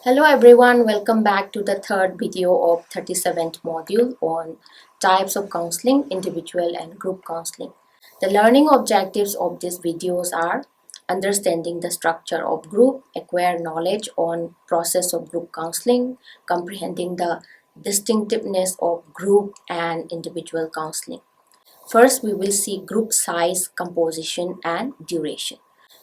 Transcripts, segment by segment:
Hello everyone, welcome back to the third video of 37th module on types of counseling, individual and group counseling. The learning objectives of these videos are understanding the structure of group, acquire knowledge on process of group counseling, comprehending the distinctiveness of group and individual counseling. First, we will see group size, composition, and duration.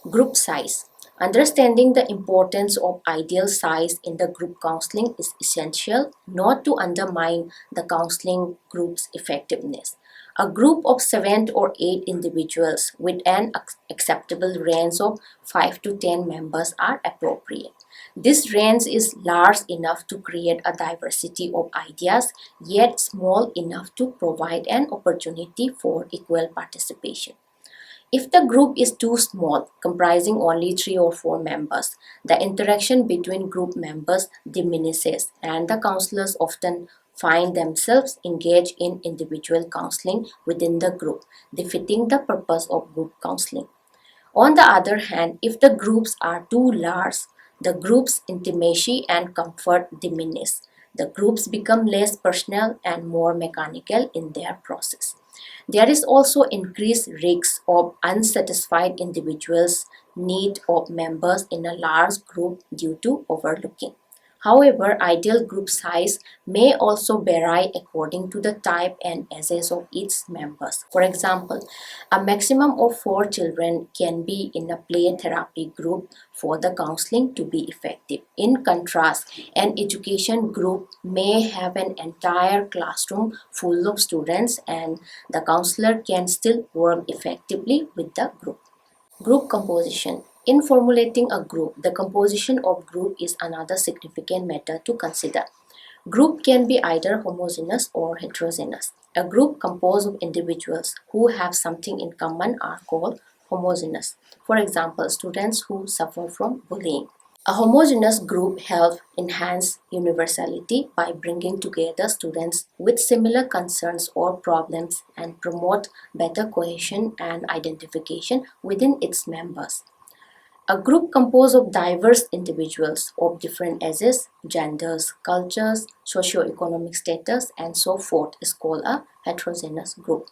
Group size. Understanding the importance of ideal size in the group counseling is essential not to undermine the counseling group's effectiveness. A group of 7 or 8 individuals with an acceptable range of 5 to 10 members are appropriate. This range is large enough to create a diversity of ideas, yet small enough to provide an opportunity for equal participation. If the group is too small, comprising only 3 or 4 members, the interaction between group members diminishes and the counselors often find themselves engaged in individual counseling within the group, defeating the purpose of group counseling. On the other hand, if the groups are too large, the group's intimacy and comfort diminish. The groups become less personal and more mechanical in their process. There is also increased risk of unsatisfied individuals' need of members in a large group due to overlooking. However, ideal group size may also vary according to the type and ages of its members. For example, a maximum of 4 children can be in a play therapy group for the counseling to be effective. In contrast, an education group may have an entire classroom full of students and the counselor can still work effectively with the group. Group composition. In formulating a group, the composition of group is another significant matter to consider. Group can be either homogeneous or heterogeneous. A group composed of individuals who have something in common are called homogeneous. For example, students who suffer from bullying. A homogeneous group helps enhance universality by bringing together students with similar concerns or problems and promote better cohesion and identification within its members. A group composed of diverse individuals of different ages, genders, cultures, socio-economic status, and so forth is called a heterogeneous group.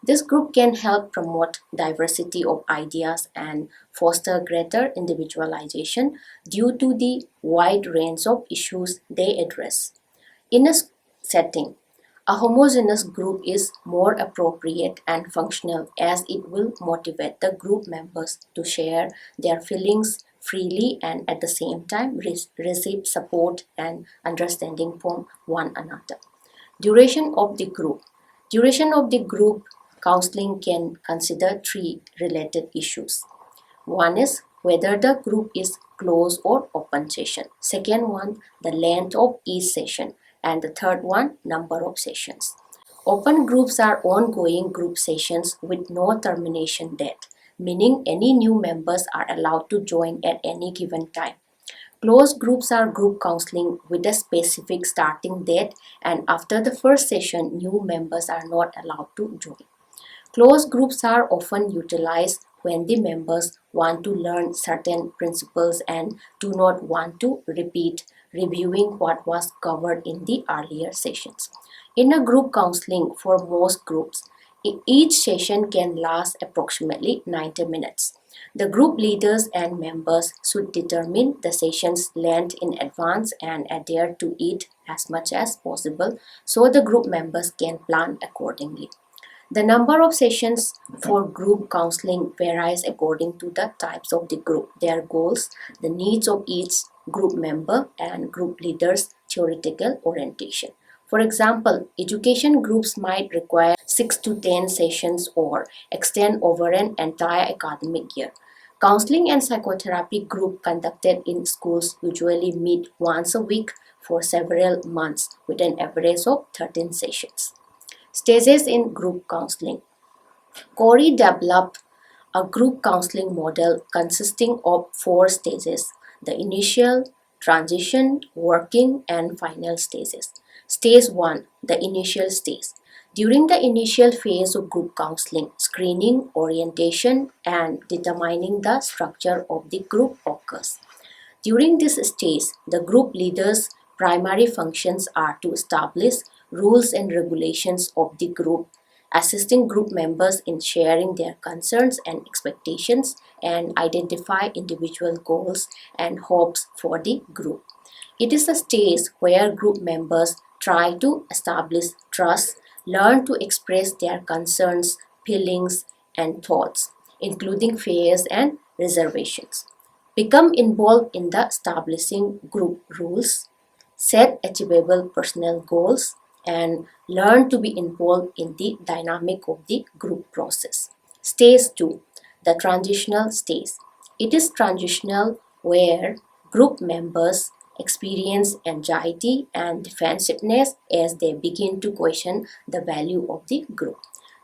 This group can help promote diversity of ideas and foster greater individualization due to the wide range of issues they address. In a setting, a homogeneous group is more appropriate and functional as it will motivate the group members to share their feelings freely and at the same time receive support and understanding from one another. Duration of the group. Duration of the group counseling can consider 3 related issues. One is whether the group is closed or open session. Second one, the length of each session. And the third one, number of sessions. Open groups are ongoing group sessions with no termination date, meaning any new members are allowed to join at any given time. Closed groups are group counseling with a specific starting date, and after the first session, new members are not allowed to join. Closed groups are often utilized when the members want to learn certain principles and do not want to repeat reviewing what was covered in the earlier sessions. In a group counseling for most groups, each session can last approximately 90 minutes. The group leaders and members should determine the session's length in advance and adhere to it as much as possible so the group members can plan accordingly. The number of sessions for group counseling varies according to the types of the group, their goals, the needs of each group member, and group leaders' theoretical orientation. For example, education groups might require 6 to 10 sessions or extend over an entire academic year. Counseling and psychotherapy group conducted in schools usually meet once a week for several months with an average of 13 sessions. Stages in group counseling. Corey developed a group counseling model consisting of 4 stages: the initial, transition, working, and final stages. Stage 1, the initial stage. During the initial phase of group counseling, screening, orientation, and determining the structure of the group occurs. During this stage, the group leaders' primary functions are to establish rules and regulations of the group, assisting group members in sharing their concerns and expectations, and identify individual goals and hopes for the group. It is a stage where group members try to establish trust, learn to express their concerns, feelings, and thoughts, including fears and reservations. Become involved in the establishing group rules, set achievable personal goals, and learn to be involved in the dynamic of the group process. Stage 2, the transitional stage. It is transitional where group members experience anxiety and defensiveness as they begin to question the value of the group.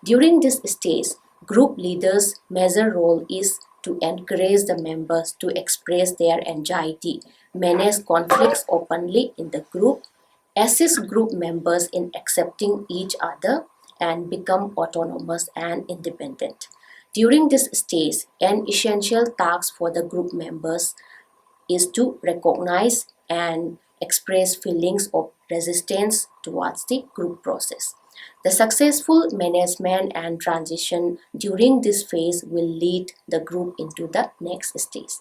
During this stage, group leaders' major role is to encourage the members to express their anxiety, manage conflicts openly in the group, assist group members in accepting each other, and become autonomous and independent. During this stage, an essential task for the group members is to recognize and express feelings of resistance towards the group process. The successful management and transition during this phase will lead the group into the next stage.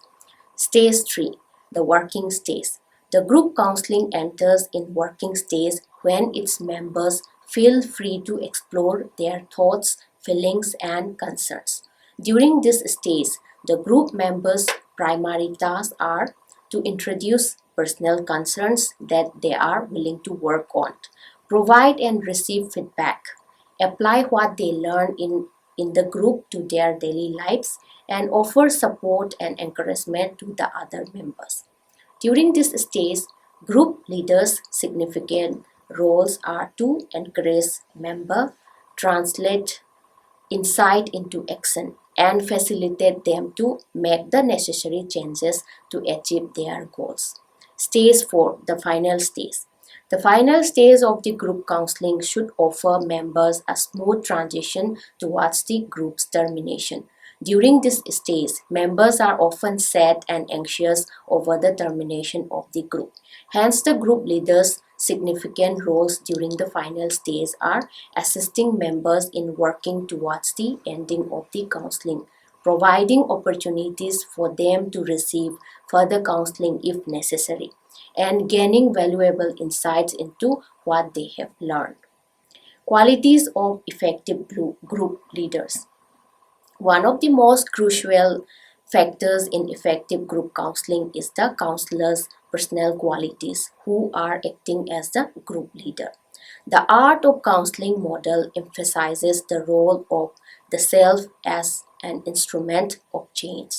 Stage 3, the working stage. The group counseling enters in working stage when its members feel free to explore their thoughts, feelings, and concerns. During this stage, the group members' primary tasks are to introduce personal concerns that they are willing to work on, provide and receive feedback, apply what they learn in the group to their daily lives, and offer support and encouragement to the other members. During this stage, group leaders' significant roles are to encourage member, translate insight into action, and facilitate them to make the necessary changes to achieve their goals. Stage 4, the final stage. The final stage of the group counseling should offer members a smooth transition towards the group's termination. During this stage, members are often sad and anxious over the termination of the group. Hence, the group leaders' significant roles during the final stage are assisting members in working towards the ending of the counseling, providing opportunities for them to receive further counseling if necessary, and gaining valuable insights into what they have learned. Qualities of effective group leaders. One of the most crucial factors in effective group counseling is the counselor's personal qualities who are acting as the group leader. The art of counseling model emphasizes the role of the self as an instrument of change.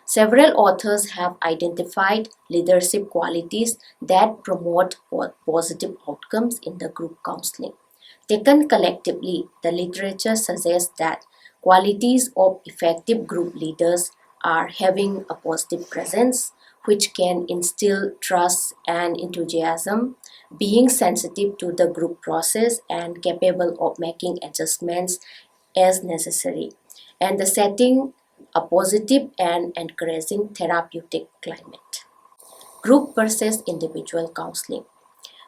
Several authors have identified leadership qualities that promote positive outcomes in the group counseling. Taken collectively, the literature suggests that qualities of effective group leaders are having a positive presence, which can instill trust and enthusiasm, being sensitive to the group process and capable of making adjustments as necessary, and the setting a positive and encouraging therapeutic climate. Group versus individual counseling.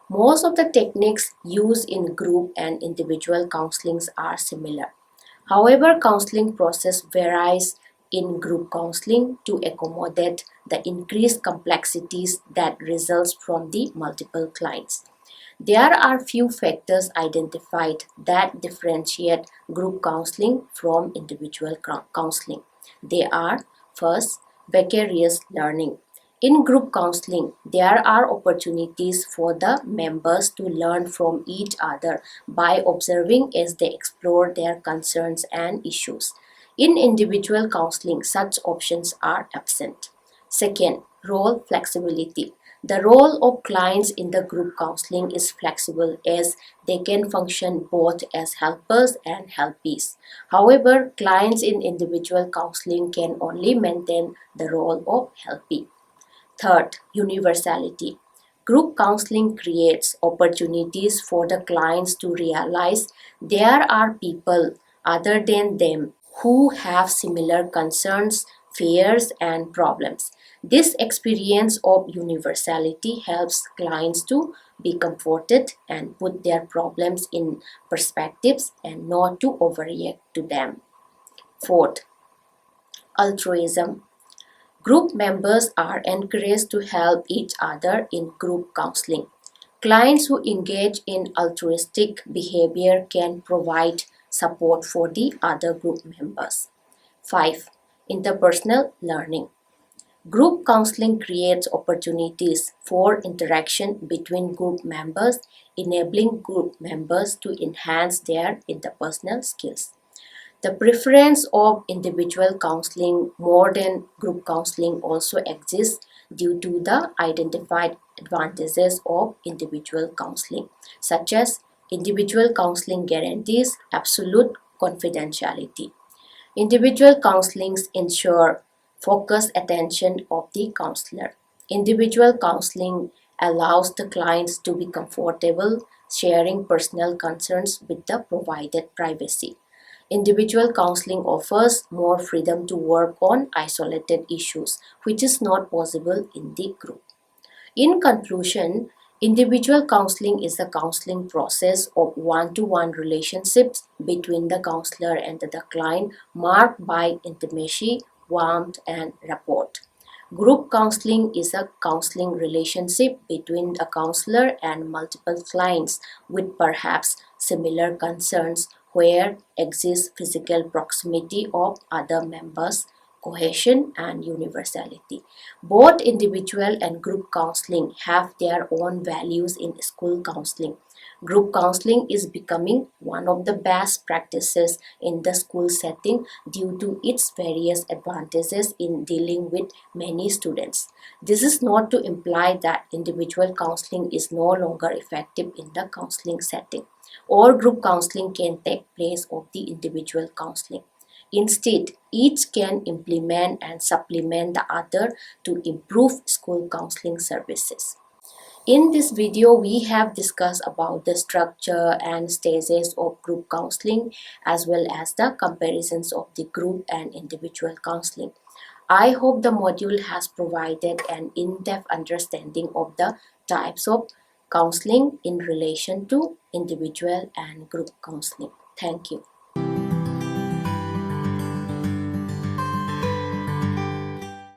Most of the techniques used in group and individual counselings are similar. However, counseling process varies in group counseling to accommodate the increased complexities that results from the multiple clients. There are few factors identified that differentiate group counseling from individual counseling. They are: first, vicarious learning. In group counseling, there are opportunities for the members to learn from each other by observing as they explore their concerns and issues. In individual counseling, such options are absent. Second, role flexibility. The role of clients in the group counseling is flexible as they can function both as helpers and helpees. However, clients in individual counseling can only maintain the role of helpee. Third, universality. Group counseling creates opportunities for the clients to realize there are people other than them who have similar concerns, fears, and problems. This experience of universality helps clients to be comforted and put their problems in perspectives and not to overreact to them. Fourth, altruism. Group members are encouraged to help each other in group counseling. Clients who engage in altruistic behavior can provide support for the other group members. 5. Interpersonal learning. Group counseling creates opportunities for interaction between group members, enabling group members to enhance their interpersonal skills. The preference of individual counseling more than group counseling also exists due to the identified advantages of individual counseling, such as individual counseling guarantees absolute confidentiality. Individual counselings ensure focused attention of the counselor. Individual counseling allows the clients to be comfortable sharing personal concerns with the provided privacy. Individual counseling offers more freedom to work on isolated issues, which is not possible in the group. In conclusion, individual counseling is a counseling process of one-to-one relationships between the counselor and the client marked by intimacy, warmth, and rapport. Group counseling is a counseling relationship between a counselor and multiple clients with perhaps similar concerns where exists physical proximity of other members, cohesion, and universality. Both individual and group counseling have their own values in school counseling. Group counseling is becoming one of the best practices in the school setting due to its various advantages in dealing with many students. This is not to imply that individual counseling is no longer effective in the counseling setting, or group counseling can take place of the individual counseling. Instead, each can implement and supplement the other to improve school counseling services. In this video, we have discussed about the structure and stages of group counseling as well as the comparisons of the group and individual counseling. I hope the module has provided an in-depth understanding of the types of counseling in relation to individual and group counseling. Thank you.